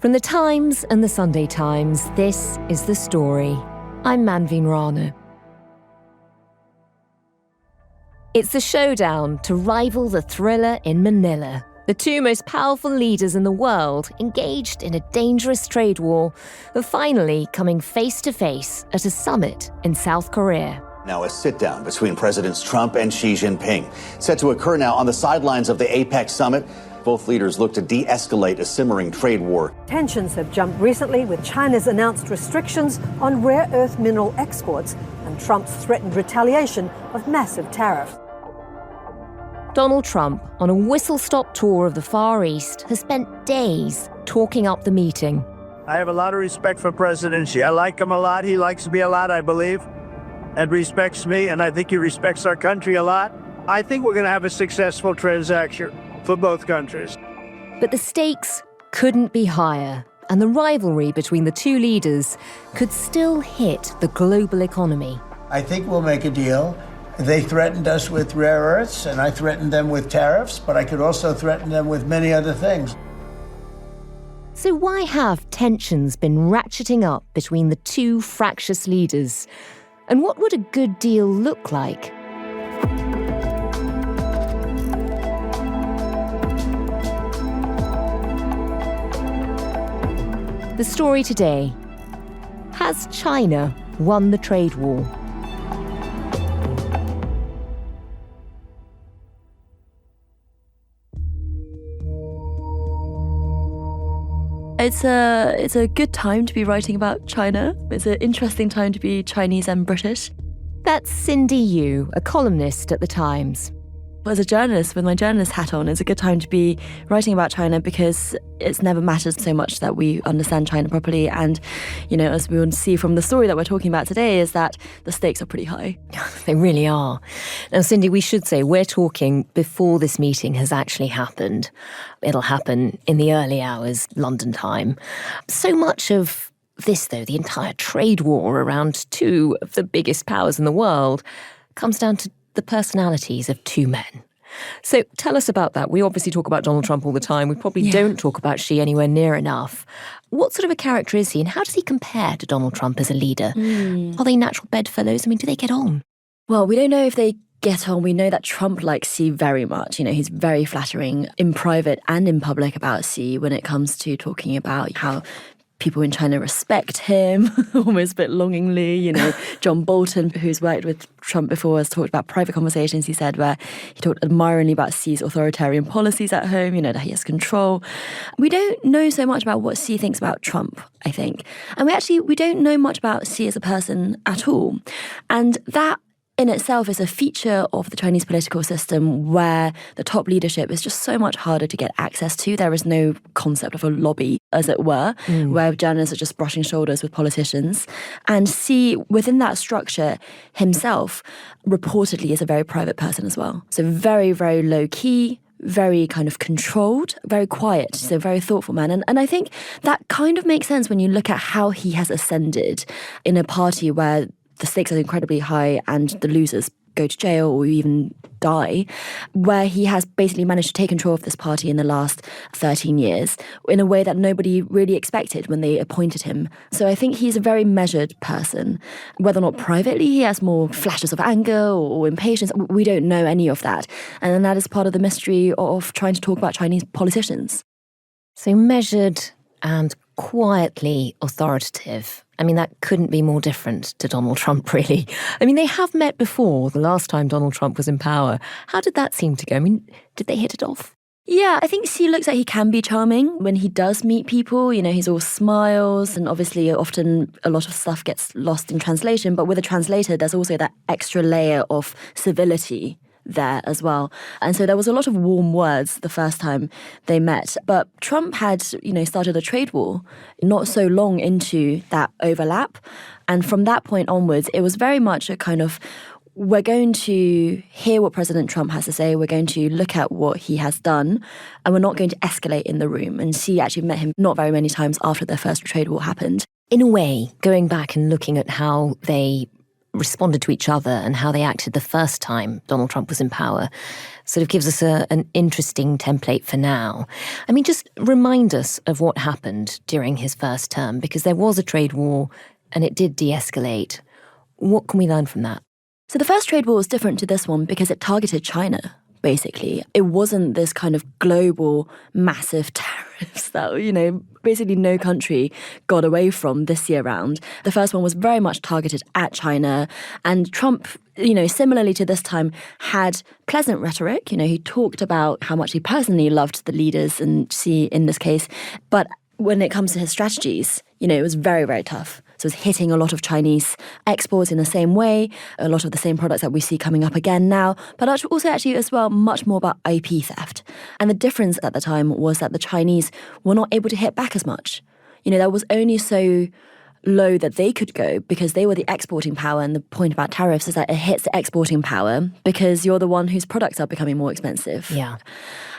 From the Times and the Sunday Times, this is The Story. I'm Manveen Rana. It's the showdown to rival the thriller in Manila. The two most powerful leaders in the world, engaged in a dangerous trade war, are finally coming face to face at a summit in South Korea. Now a sit-down between Presidents Trump and Xi Jinping, set to occur now on the sidelines of the APEC summit. Both leaders look to de-escalate a simmering trade war. Tensions have jumped recently with China's announced restrictions on rare earth mineral exports and Trump's threatened retaliation of massive tariffs. Donald Trump, on a whistle-stop tour of the Far East, has spent days talking up the meeting. I have a lot of respect for President Xi. I like him a lot. He likes me a lot, I believe, and respects me, and I think he respects our country a lot. I think we're going to have a successful transaction for both countries. But the stakes couldn't be higher, and the rivalry between the two leaders could still hit the global economy. I think we'll make a deal. They threatened us with rare earths, and I threatened them with tariffs, but I could also threaten them with many other things. So why have tensions been ratcheting up between the two fractious leaders? And what would a good deal look like? The story today: has China won the trade war? It's a good time to be writing about China. It's an interesting time to be Chinese and British. That's Cindy Yu, a columnist at The Times. As a journalist, with my journalist hat on, it's a good time to be writing about China because it's never mattered so much that we understand China properly. And, you know, as we will see from the story that we're talking about today, is that the stakes are pretty high. They really are. Now, Cindy, we should say we're talking before this meeting has actually happened. It'll happen in the early hours, London time. So much of this, though, the entire trade war around two of the biggest powers in the world, comes down to the personalities of two men. So tell us about that. We obviously talk about Donald Trump all the time. We probably don't talk about Xi anywhere near enough. What sort of a character is he, and how does he compare to Donald Trump as a leader? Are they natural bedfellows? I mean, do they get on? Well, we don't know if they get on. We know that Trump likes Xi very much. You know, he's very flattering in private and in public about Xi when it comes to talking about how people in China respect him, almost a bit longingly. You know, John Bolton, who's worked with Trump before, has talked about private conversations, he said, where he talked admiringly about Xi's authoritarian policies at home, you know, that he has control. We don't know so much about what Xi thinks about Trump, I think. And we don't know much about Xi as a person at all. And that in itself is a feature of the Chinese political system where the top leadership is just so much harder to get access to. There is no concept of a lobby, as it were, where journalists are just brushing shoulders with politicians. And Xi, within that structure himself, reportedly is a very private person as well. So very, very low-key, very kind of controlled, very quiet, so very thoughtful man. And I think that kind of makes sense when you look at how he has ascended in a party where the stakes are incredibly high and the losers go to jail or even die, where he has basically managed to take control of this party in the last 13 years in a way that nobody really expected when they appointed him. So I think he's a very measured person. Whether or not privately he has more flashes of anger or impatience, we don't know any of that. And then that is part of the mystery of trying to talk about Chinese politicians. So measured and quietly authoritative. I mean, that couldn't be more different to Donald Trump, really. I mean, they have met before, the last time Donald Trump was in power. How did that seem to go? I mean, did they hit it off? Yeah, I think Xi looks like he can be charming when he does meet people. You know, he's all smiles, and obviously often a lot of stuff gets lost in translation. But with a translator, there's also that extra layer of civility there as well. And so there was a lot of warm words the first time they met. But Trump had, you know, started a trade war not so long into that overlap. And from that point onwards, it was very much a kind of, we're going to hear what President Trump has to say, we're going to look at what he has done, and we're not going to escalate in the room. And Xi actually met him not very many times after their first trade war happened. In a way, going back and looking at how they responded to each other and how they acted the first time Donald Trump was in power sort of gives us an interesting template for now. I mean, just remind us of what happened during his first term, because there was a trade war and it did de-escalate. What can we learn from that? So the first trade war was different to this one because it targeted China, basically. It wasn't this kind of global, massive tariffs that, basically no country got away from this year round. The first one was very much targeted at China. And Trump, similarly to this time, had pleasant rhetoric. He talked about how much he personally loved the leaders and Xi in this case. But when it comes to his strategies, it was very, very tough. So it's hitting a lot of Chinese exports in the same way, a lot of the same products that we see coming up again now, but also actually as well much more about IP theft. And the difference at the time was that the Chinese were not able to hit back as much. That was only so low that they could go because they were the exporting power. And the point about tariffs is that it hits the exporting power because you're the one whose products are becoming more expensive. Yeah.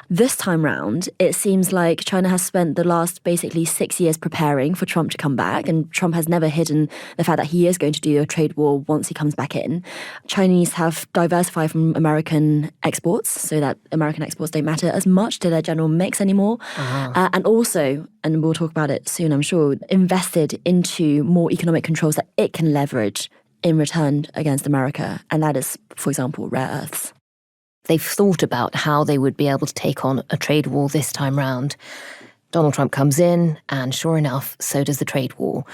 This time round, it seems like China has spent the last basically 6 years preparing for Trump to come back, and Trump has never hidden the fact that he is going to do a trade war once he comes back in. Chinese have diversified from American exports so that American exports don't matter as much to their general mix anymore. And also, and we'll talk about it soon, I'm sure, invested into more economic controls that it can leverage in return against America. And that is, for example, rare earths. They've thought about how they would be able to take on a trade war this time round. Donald Trump comes in, and sure enough, so does the trade war.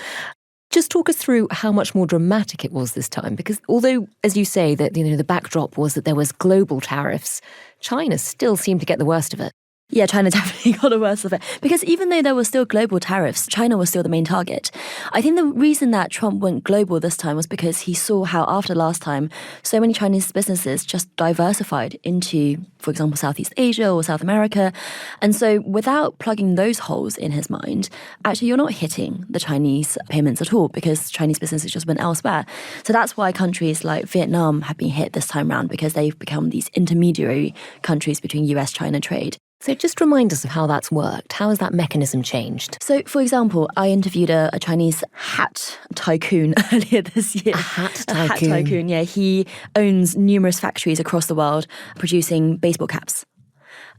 Just talk us through how much more dramatic it was this time, because although, as you say, that the backdrop was that there was global tariffs, China still seemed to get the worst of it. Yeah, China definitely got the worst of it. Because even though there were still global tariffs, China was still the main target. I think the reason that Trump went global this time was because he saw how after last time, so many Chinese businesses just diversified into, for example, Southeast Asia or South America. And so without plugging those holes in his mind, actually you're not hitting the Chinese payments at all because Chinese businesses just went elsewhere. So that's why countries like Vietnam have been hit this time round, because they've become these intermediary countries between US-China trade. So just remind us of how that's worked. How has that mechanism changed? So, for example, I interviewed a Chinese hat tycoon earlier this year. A hat tycoon? A hat tycoon, yeah. He owns numerous factories across the world producing baseball caps.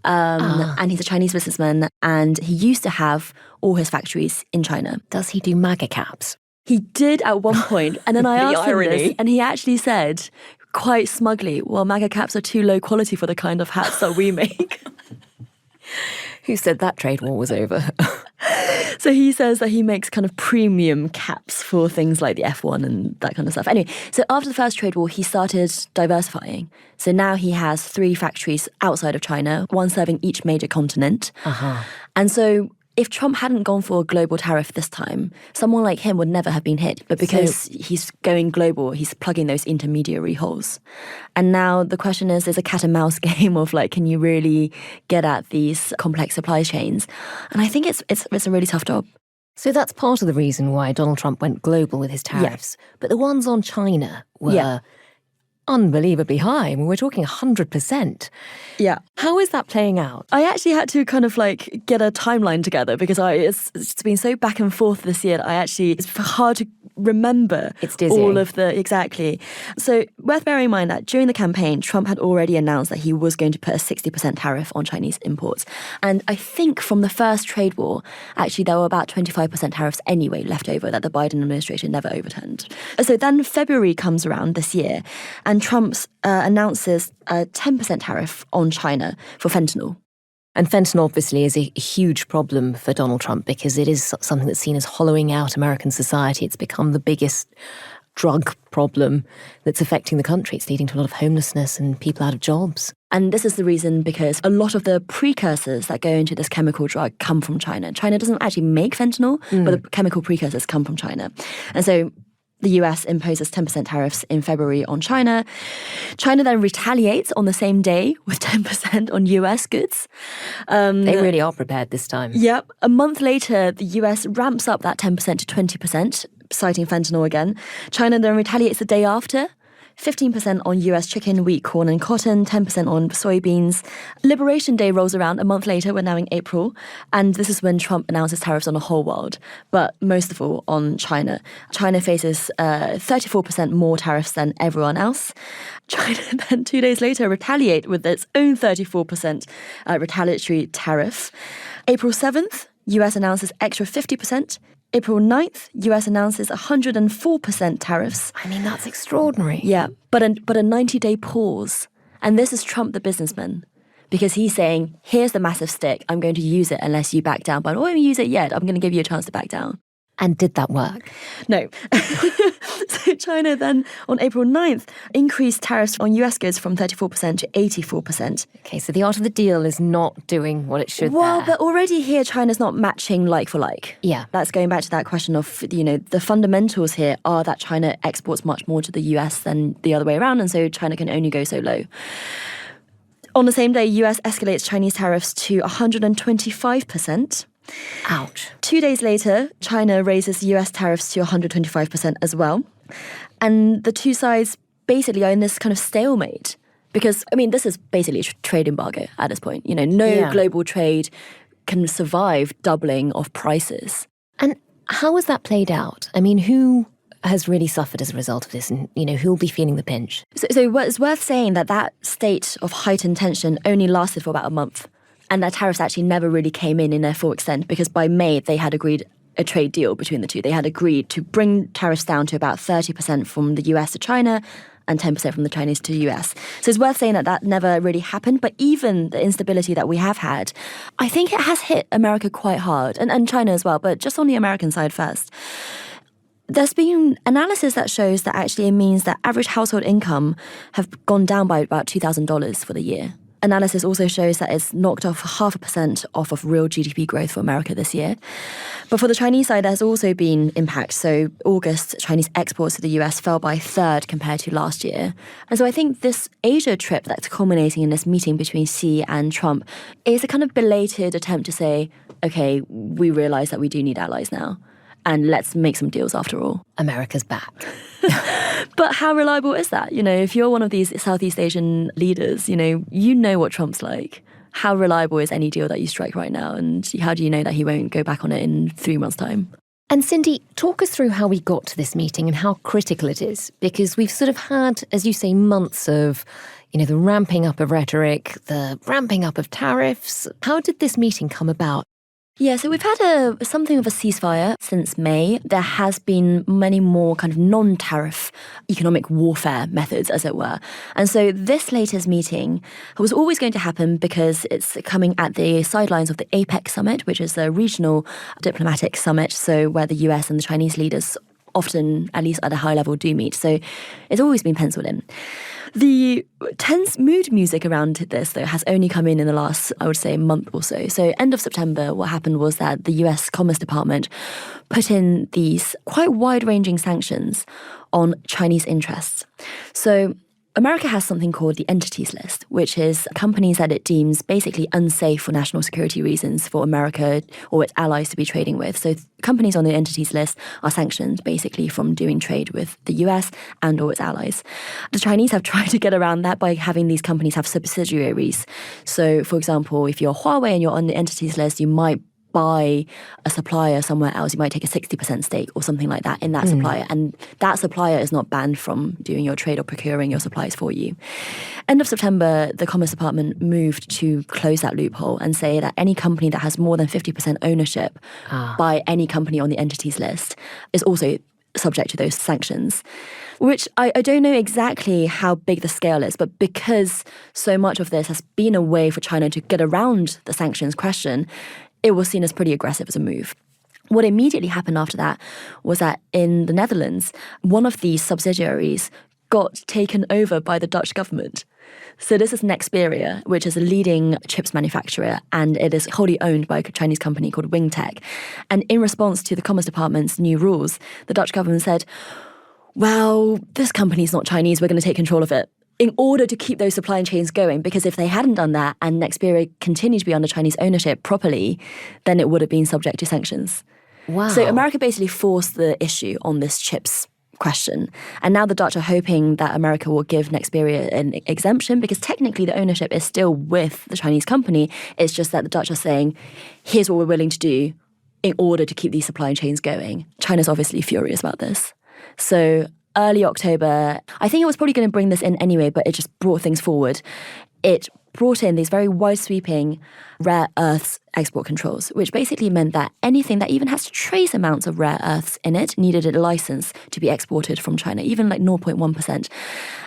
And he's a Chinese businessman, and he used to have all his factories in China. Does he do MAGA caps? He did at one point, and then I The asked him irony. this, and he actually said, quite smugly, well, MAGA caps are too low quality for the kind of hats that we make. Who said that trade war was over? So he says that he makes kind of premium caps for things like the F1 and that kind of stuff. Anyway, so after the first trade war, he started diversifying. So now he has 3 factories outside of China, one serving each major continent. And so if Trump hadn't gone for a global tariff this time, someone like him would never have been hit. But because he's going global, he's plugging those intermediary holes. And now the question is, there's a cat and mouse game of can you really get at these complex supply chains? And I think it's a really tough job. So that's part of the reason why Donald Trump went global with his tariffs. But the ones on China were unbelievably high. I mean, we're talking 100%. Yeah. How is that playing out? I actually had to kind of get a timeline together because it's been so back and forth this year that it's hard to remember it's dizzying. All of the, exactly. So worth bearing in mind that during the campaign, Trump had already announced that he was going to put a 60% tariff on Chinese imports. And I think from the first trade war, actually there were about 25% tariffs anyway left over that the Biden administration never overturned. So then February comes around this year and Trump announces a 10% tariff on China for fentanyl. And fentanyl obviously is a huge problem for Donald Trump because it is something that's seen as hollowing out American society. It's become the biggest drug problem that's affecting the country. It's leading to a lot of homelessness and people out of jobs. And this is the reason because a lot of the precursors that go into this chemical drug come from China. China doesn't actually make fentanyl, but the chemical precursors come from China. And so the US imposes 10% tariffs in February on China. China then retaliates on the same day with 10% on US goods. They really are prepared this time. Yep. A month later, the US ramps up that 10% to 20%, citing fentanyl again. China then retaliates the day after, 15% on US chicken, wheat, corn and cotton, 10% on soybeans. Liberation Day rolls around a month later, we're now in April, and this is when Trump announces tariffs on the whole world, but most of all on China. China faces 34% more tariffs than everyone else. China then 2 days later retaliate with its own 34% retaliatory tariff. April 7th, US announces extra 50%. April 9th, US announces 104% tariffs. I mean, that's extraordinary. Yeah, but a 90-day pause. And this is Trump the businessman. Because he's saying, here's the massive stick, I'm going to use it unless you back down. But I won't use it yet, I'm going to give you a chance to back down. And did that work? No. So China then, on April 9th, increased tariffs on US goods from 34% to 84%. Okay, so the art of the deal is not doing what it should Well, there. but already here, China's not matching like for like. Yeah. That's going back to that question of, the fundamentals here are that China exports much more to the US than the other way around, and so China can only go so low. On the same day, US escalates Chinese tariffs to 125%. Ouch. 2 days later, China raises US tariffs to 125% as well. And the two sides basically are in this kind of stalemate. Because, this is basically a trade embargo at this point. No global trade can survive doubling of prices. And how has that played out? Who has really suffered as a result of this, and who will be feeling the pinch? So it's worth saying that state of heightened tension only lasted for about a month. And their tariffs actually never really came in their full extent, because by May they had agreed a trade deal between the two. They had agreed to bring tariffs down to about 30% from the US to China and 10% from the Chinese to the US. So it's worth saying that never really happened. But even the instability that we have had, I think it has hit America quite hard, and China as well, but just on the American side first. There's been analysis that shows that actually it means that average household income have gone down by about $2,000 for the year. Analysis also shows that it's knocked off 0.5% off of real GDP growth for America this year. But for the Chinese side, there's also been impact. So August, Chinese exports to the US fell by a third compared to last year. And so I think this Asia trip that's culminating in this meeting between Xi and Trump is a kind of belated attempt to say, okay, we realize that we do need allies now, and let's make some deals after all. America's back. But how reliable is that? If you're one of these Southeast Asian leaders, you know what Trump's like. How reliable is any deal that you strike right now? And how do you know that he won't go back on it in 3 months' time? And Cindy, talk us through how we got to this meeting and how critical it is. Because we've sort of had, as you say, months of, the ramping up of rhetoric, the ramping up of tariffs. How did this meeting come about? Yeah, so we've had something of a ceasefire since May. There has been many more kind of non-tariff economic warfare methods, as it were. And so this latest meeting was always going to happen because it's coming at the sidelines of the APEC summit, which is a regional diplomatic summit, so where the US and the Chinese leaders often, at least at a high level, do meet. So it's always been penciled in. The tense mood music around this, though, has only come in the last, I would say, month or so. So end of September, what happened was that the US Commerce Department put in these quite wide-ranging sanctions on Chinese interests. So America has something called the Entities List, which is companies that it deems basically unsafe for national security reasons for America or its allies to be trading with. So companies on the Entities List are sanctioned basically from doing trade with the US and or its allies. The Chinese have tried to get around that by having these companies have subsidiaries. So, for example, if you're Huawei and you're on the Entities List, you might buy a supplier somewhere else. You might take a 60% stake or something like that in that supplier. And that supplier is not banned from doing your trade or procuring your supplies for you. End of September, the Commerce Department moved to close that loophole and say that any company that has more than 50% ownership by any company on the entities list is also subject to those sanctions, which I don't know exactly how big the scale is, but because so much of this has been a way for China to get around the sanctions question, it was seen as pretty aggressive as a move. What immediately happened after that was that in the Netherlands, one of these subsidiaries got taken over by the Dutch government. So this is Nexperia, which is a leading chips manufacturer, and it is wholly owned by a Chinese company called Wingtech. And in response to the Commerce Department's new rules, the Dutch government said, well, this company's not Chinese, we're going to take control of it, in order to keep those supply chains going. Because if they hadn't done that and Nexperia continued to be under Chinese ownership properly, then it would have been subject to sanctions. Wow. So America basically forced the issue on this chips question. And now the Dutch are hoping that America will give Nexperia an exemption because technically the ownership is still with the Chinese company. It's just that the Dutch are saying, here's what we're willing to do in order to keep these supply chains going. China's obviously furious about this. So early October, I think it was probably going to bring this in anyway, but it just brought things forward. It brought in these very wide-sweeping rare earths export controls, which basically meant that anything that even has trace amounts of rare earths in it needed a license to be exported from China, even like 0.1%.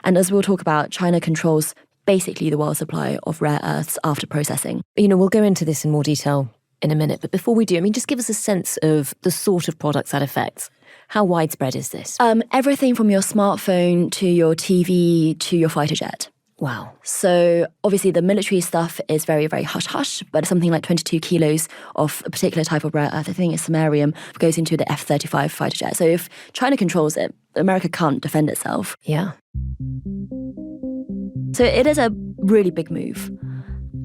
And as we'll talk about, China controls basically the world supply of rare earths after processing. We'll go into this in more detail in a minute, but before we do, just give us a sense of the sort of products that affects. How widespread is this? Everything from your smartphone to your TV to your fighter jet. Wow. So obviously the military stuff is very, very hush-hush, but something like 22 kilos of a particular type of rare earth, I think it's samarium, goes into the F-35 fighter jet. So if China controls it, America can't defend itself. Yeah. So it is a really big move.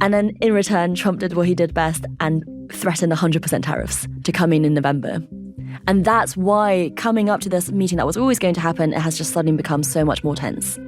And then in return, Trump did what he did best and threatened 100% tariffs to come in November. And that's why coming up to this meeting that was always going to happen, it has just suddenly become so much more tense.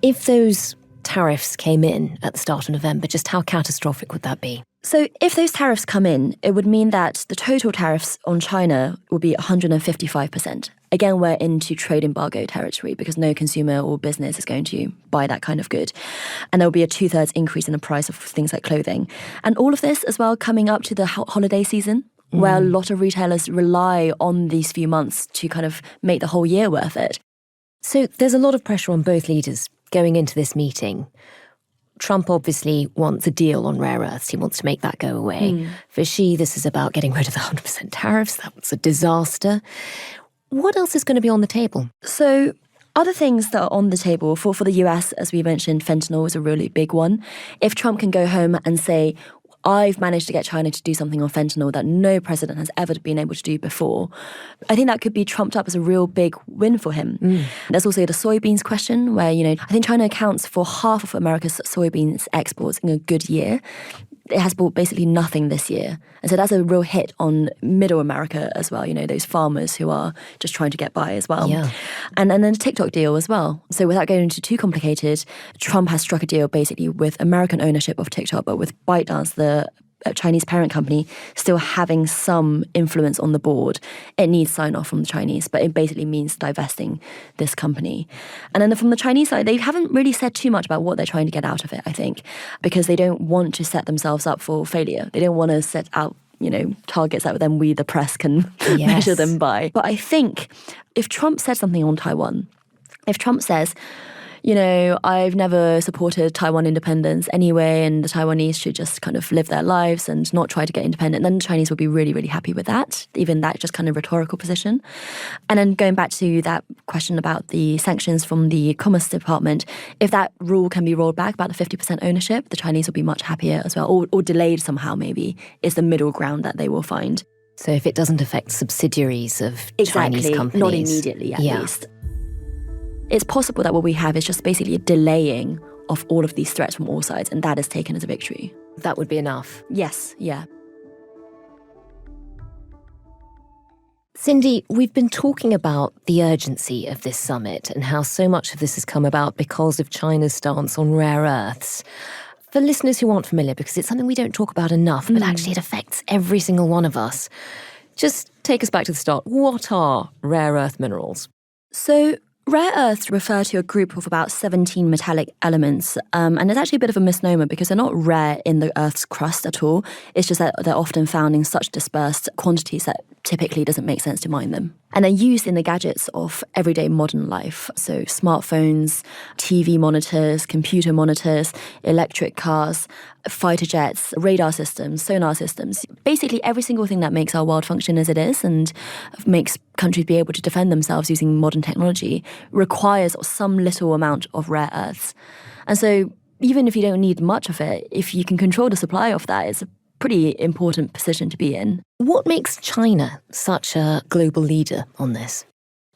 If those tariffs came in at the start of November, just how catastrophic would that be? So if those tariffs come in, it would mean that the total tariffs on China would be 155%. Again, we're into trade embargo territory because no consumer or business is going to buy that kind of good. And there will be a 2/3 increase in the price of things like clothing. And all of this as well coming up to the holiday season, where a lot of retailers rely on these few months to kind of make the whole year worth it. So there's a lot of pressure on both leaders going into this meeting. Trump obviously wants a deal on rare earths. He wants to make that go away. For Xi, this is about getting rid of the 100% tariffs. That was a disaster. What else is going to be on the table? So other things that are on the table for the US, as we mentioned, fentanyl is a really big one. If Trump can go home and say, I've managed to get China to do something on fentanyl that no president has ever been able to do before, I think that could be trumped up as a real big win for him. There's also the soybeans question where, I think China accounts for half of America's soybeans exports in a good year. It has bought basically nothing this year. And so that's a real hit on middle America as well, those farmers who are just trying to get by as well. Yeah. And then the TikTok deal as well. So without going into too complicated, Trump has struck a deal basically with American ownership of TikTok, but with ByteDance, the Chinese parent company, still having some influence on the board. It needs sign-off from the Chinese, but it basically means divesting this company. And then from the Chinese side, they haven't really said too much about what they're trying to get out of it, I think, because they don't want to set themselves up for failure. They don't want to set out targets that then we, the press, can measure them by. But I think if Trump said something on Taiwan, if Trump says, I've never supported Taiwan independence anyway, and the Taiwanese should just kind of live their lives and not try to get independent, then the Chinese would be really, really happy with that, even that just kind of rhetorical position. And then going back to that question about the sanctions from the Commerce Department, if that rule can be rolled back about the 50% ownership, the Chinese will be much happier as well, or delayed somehow maybe, is the middle ground that they will find. So if it doesn't affect subsidiaries of Exactly, Chinese companies. not immediately at least. It's possible that what we have is just basically a delaying of all of these threats from all sides, and that is taken as a victory. That would be enough. Yes, yeah. Cindy, we've been talking about the urgency of this summit and how so much of this has come about because of China's stance on rare earths. For listeners who aren't familiar, because it's something we don't talk about enough, but actually it affects every single one of us. Just take us back to the start. What are rare earth minerals? So rare earths refer to a group of about 17 metallic elements, and it's actually a bit of a misnomer because they're not rare in the Earth's crust at all. It's just that they're often found in such dispersed quantities that typically doesn't make sense to mine them. And they're used in the gadgets of everyday modern life. So smartphones, TV monitors, computer monitors, electric cars, fighter jets, radar systems, sonar systems. Basically every single thing that makes our world function as it is and makes countries be able to defend themselves using modern technology requires some little amount of rare earths. And so even if you don't need much of it, if you can control the supply of that, it's a pretty important position to be in. What makes China such a global leader on this?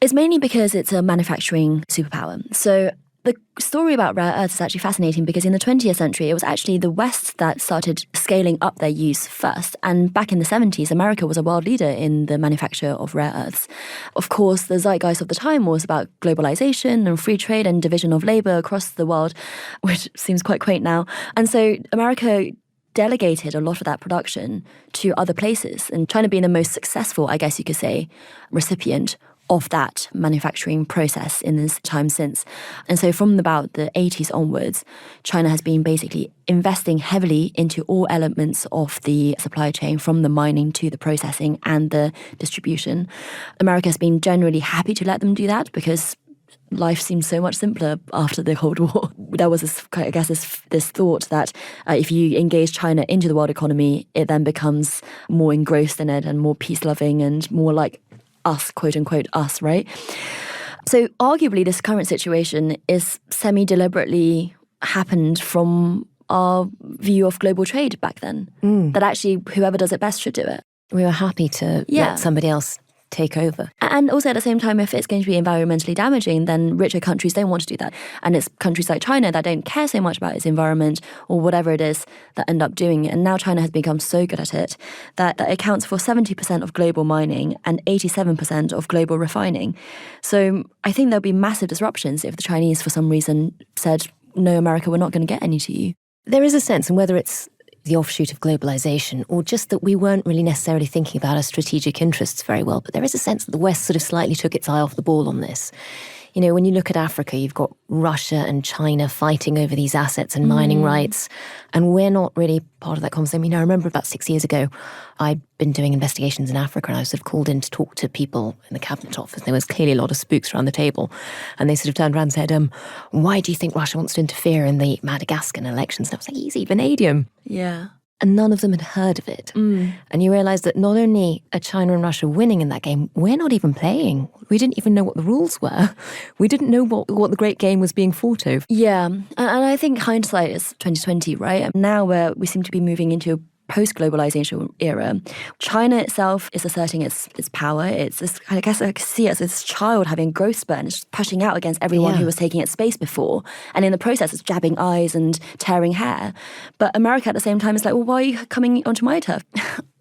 It's mainly because it's a manufacturing superpower. So The story about rare earths is actually fascinating because in the 20th century, it was actually the West that started scaling up their use first. And back in the 70s, America was a world leader in the manufacture of rare earths. Of course, the zeitgeist of the time was about globalization and free trade and division of labor across the world, which seems quite quaint now. And so America delegated a lot of that production to other places, and China being the most successful, I guess you could say, recipient of that manufacturing process in this time since. And so from about the 80s onwards, China has been basically investing heavily into all elements of the supply chain, from the mining to the processing and the distribution. America has been generally happy to let them do that because life seemed so much simpler after the Cold War. There was this thought that if you engage China into the world economy, it then becomes more engrossed in it and more peace-loving and more like us, quote unquote, us, right? So arguably this current situation is semi-deliberately happened from our view of global trade back then. That actually whoever does it best should do it. We were happy to let somebody else take over. And also at the same time, if it's going to be environmentally damaging, then richer countries don't want to do that. And it's countries like China that don't care so much about its environment or whatever it is that end up doing it. And now China has become so good at it that it accounts for 70% of global mining and 87% of global refining. So I think there'll be massive disruptions if the Chinese, for some reason, said, no, America, we're not going to get any to you. There is a sense, and whether it's the offshoot of globalization, or just that we weren't really necessarily thinking about our strategic interests very well. But there is a sense that the West sort of slightly took its eye off the ball on this. You know, when you look at Africa, you've got Russia and China fighting over these assets and mining rights, and we're not really part of that conversation. I mean, I remember about 6 years ago, I'd been doing investigations in Africa, and I was sort of called in to talk to people in the cabinet office. There was clearly a lot of spooks around the table, and they sort of turned around and said, why do you think Russia wants to interfere in the Madagascar elections? And I was like, easy, vanadium. Yeah. And none of them had heard of it. And you realise that not only are China and Russia winning in that game, we're not even playing. We didn't even know what the rules were. We didn't know what the great game was being fought over. Yeah, and I think hindsight is 2020, right? Now we seem to be moving into a post-globalization era. China itself is asserting its power. It's this, I guess I see it as this child having growth spurt and it's pushing out against everyone who was taking its space before. And in the process, it's jabbing eyes and tearing hair. But America at the same time is like, well, why are you coming onto my turf?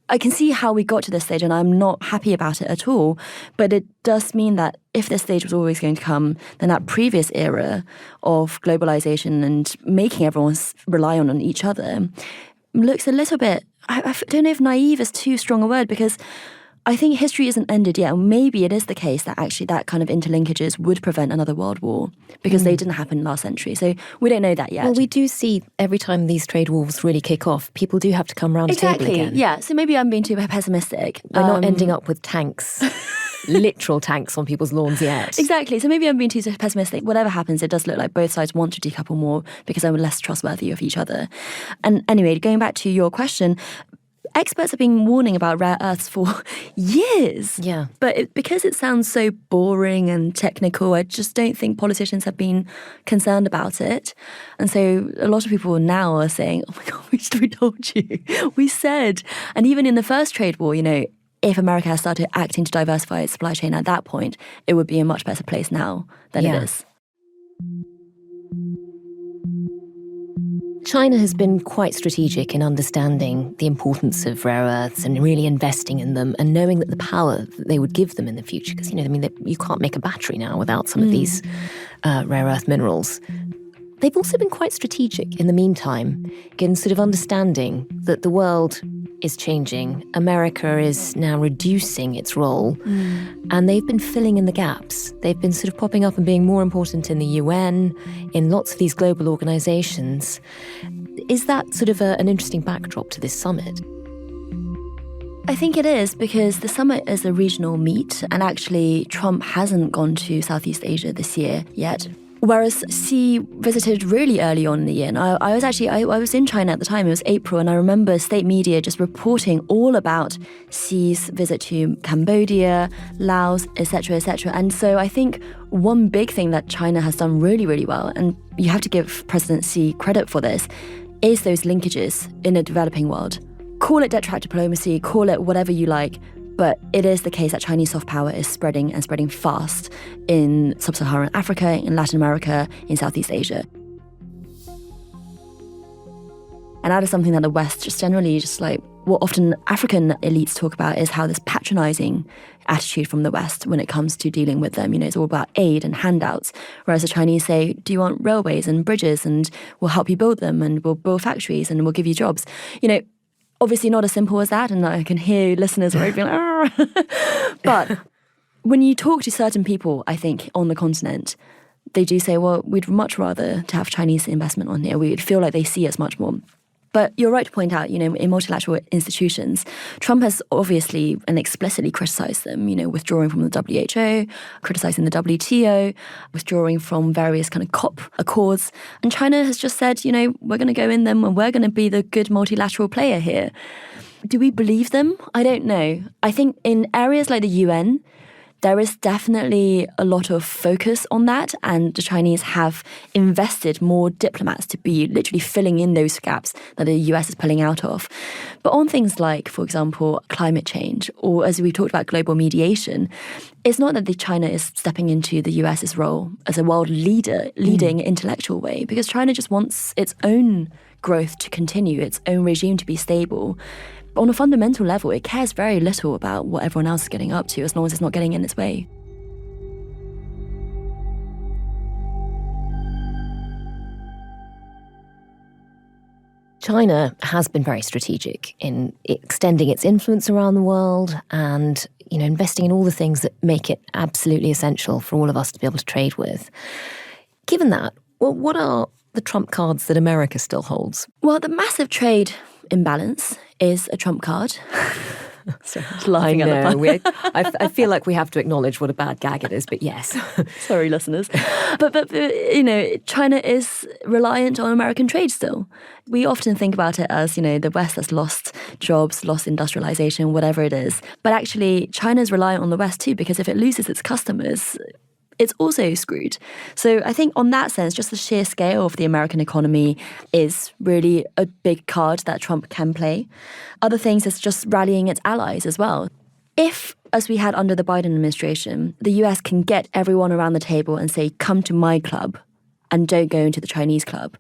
I can see how we got to this stage and I'm not happy about it at all. But it does mean that if this stage was always going to come, then that previous era of globalization and making everyone rely on each other looks a little bit, I don't know if naive is too strong a word, because I think history isn't ended yet. And maybe it is the case that actually that kind of interlinkages would prevent another world war because they didn't happen last century. So we don't know that yet. Well, we do see every time these trade wars really kick off, people do have to come round the table again. Yeah, so maybe I'm being too pessimistic. We're not ending up with tanks. Literal tanks on people's lawns yet. Exactly. So maybe I'm being too pessimistic. Whatever happens, it does look like both sides want to decouple more because they're less trustworthy of each other. And anyway, going back to your question, experts have been warning about rare earths for years. Yeah. But because it sounds so boring and technical, I just don't think politicians have been concerned about it. And so a lot of people now are saying, oh my God, we told you. We said. And even in the first trade war, you know, if America has started acting to diversify its supply chain at that point, it would be a much better place now than it is. China has been quite strategic in understanding the importance of rare earths and really investing in them and knowing that the power that they would give them in the future, because, you know, I mean, you can't make a battery now without some of these rare earth minerals. They've also been quite strategic in the meantime, in sort of understanding that the world is changing. America is now reducing its role, and they've been filling in the gaps. They've been sort of popping up and being more important in the UN, in lots of these global organizations. Is that sort of an interesting backdrop to this summit? I think it is, because the summit is a regional meet, and actually Trump hasn't gone to Southeast Asia this year yet. Whereas Xi visited really early on in the year. And I was in China at the time, it was April, and I remember state media just reporting all about Xi's visit to Cambodia, Laos, etc., etc. And so I think one big thing that China has done really, really well, and you have to give President Xi credit for this, is those linkages in a developing world. Call it debt trap diplomacy, call it whatever you like, But it is the case that Chinese soft power is spreading and spreading fast in sub-Saharan Africa, in Latin America, in Southeast Asia. And that is something that the West just generally what often African elites talk about is how this patronizing attitude from the West when it comes to dealing with them. It's all about aid and handouts. Whereas the Chinese say, do you want railways and bridges, and we'll help you build them, and we'll build factories, and we'll give you jobs. Obviously not as simple as that, and I can hear listeners already being like, but when you talk to certain people, I think, on the continent, they do say, well, we'd much rather to have Chinese investment on here. We'd feel like they see us much more. But you're right to point out, in multilateral institutions, Trump has obviously and explicitly criticized them, withdrawing from the WHO, criticizing the WTO, withdrawing from various kind of COP accords. And China has just said, we're going to go in them and we're going to be the good multilateral player here. Do we believe them? I don't know. I think in areas like the UN, there is definitely a lot of focus on that, and the Chinese have invested more diplomats to be literally filling in those gaps that the US is pulling out of. But on things like, for example, climate change, or as we talked about global mediation, it's not that China is stepping into the US's role as a world leader, leading intellectual way, because China just wants its own growth to continue, its own regime to be stable. On a fundamental level, it cares very little about what everyone else is getting up to as long as it's not getting in its way. China has been very strategic in extending its influence around the world and, investing in all the things that make it absolutely essential for all of us to be able to trade with. Given that, what are the trump cards that America still holds? Well, the massive trade imbalance is a trump card. Sorry, lying I feel like we have to acknowledge what a bad gag it is, but yes. Sorry, listeners. But China is reliant on American trade still. We often think about it as, the West has lost jobs, lost industrialization, whatever it is. But actually, China is reliant on the West too, because if it loses its customers, it's also screwed. So I think on that sense, just the sheer scale of the American economy is really a big card that Trump can play. Other things is just rallying its allies as well. If, as we had under the Biden administration, the US can get everyone around the table and say, come to my club and don't go into the Chinese club,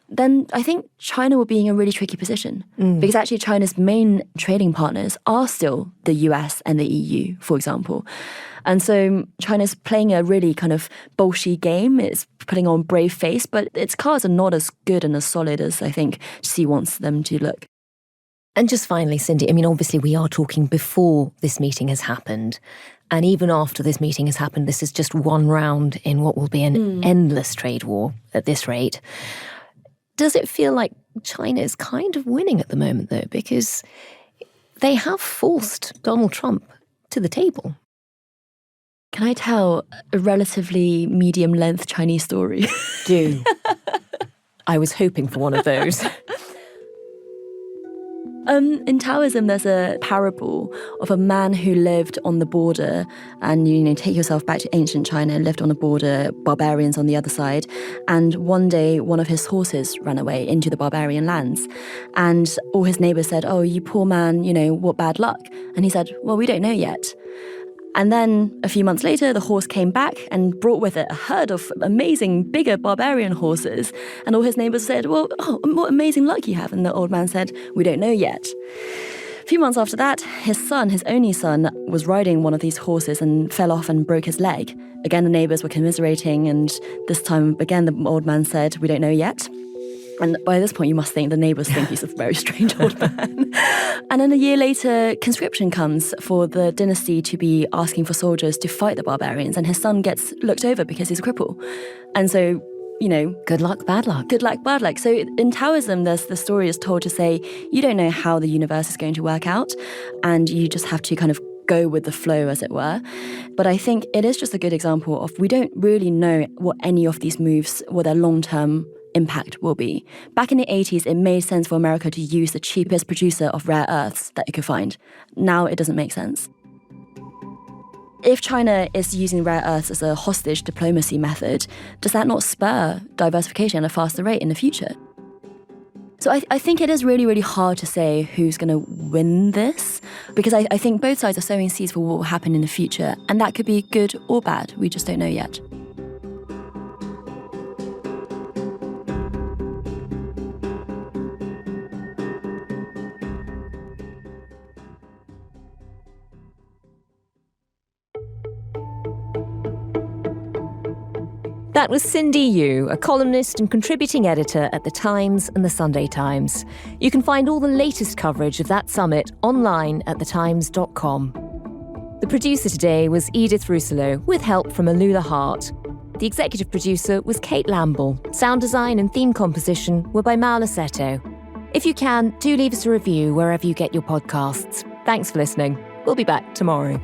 then I think China will be in a really tricky position. Because actually China's main trading partners are still the US and the EU, for example. And so China's playing a really kind of bolshy game. It's putting on brave face, but its cards are not as good and as solid as I think Xi wants them to look. And just finally, Cindy, obviously we are talking before this meeting has happened. And even after this meeting has happened, this is just one round in what will be an endless trade war at this rate. Does it feel like China is kind of winning at the moment, though? Because they have forced Donald Trump to the table. Can I tell a relatively medium-length Chinese story? Do. I was hoping for one of those. In Taoism, there's a parable of a man who lived on the border, and take yourself back to ancient China, lived on the border, barbarians on the other side, and one day one of his horses ran away into the barbarian lands, and all his neighbors said, "Oh, you poor man, what bad luck?" And he said, "Well, we don't know yet." And then a few months later, the horse came back and brought with it a herd of amazing, bigger barbarian horses. And all his neighbors said, "Well, what amazing luck you have." And the old man said, "We don't know yet." A few months after that, his only son, was riding one of these horses and fell off and broke his leg. Again, the neighbors were commiserating. And this time, again, the old man said, "We don't know yet." And by this point, you must think the neighbours think he's a very strange old man. And then a year later, conscription comes for the dynasty to be asking for soldiers to fight the barbarians. And his son gets looked over because he's a cripple. And so, good luck, bad luck. Good luck, bad luck. So in Taoism, the story is told to say, you don't know how the universe is going to work out. And you just have to kind of go with the flow, as it were. But I think it is just a good example of we don't really know what any of these moves, what their long-term impact will be. Back in the 80s, it made sense for America to use the cheapest producer of rare earths that it could find. Now it doesn't make sense. If China is using rare earths as a hostage diplomacy method, does that not spur diversification at a faster rate in the future? So I think it is really, really hard to say who's going to win this, because I think both sides are sowing seeds for what will happen in the future, and that could be good or bad. We just don't know yet. That was Cindy Yu, a columnist and contributing editor at The Times and The Sunday Times. You can find all the latest coverage of that summit online at thetimes.com. The producer today was Edith Rousselot, with help from Alula Hart. The executive producer was Kate Lamble. Sound design and theme composition were by Maula Seto. If you can, do leave us a review wherever you get your podcasts. Thanks for listening. We'll be back tomorrow.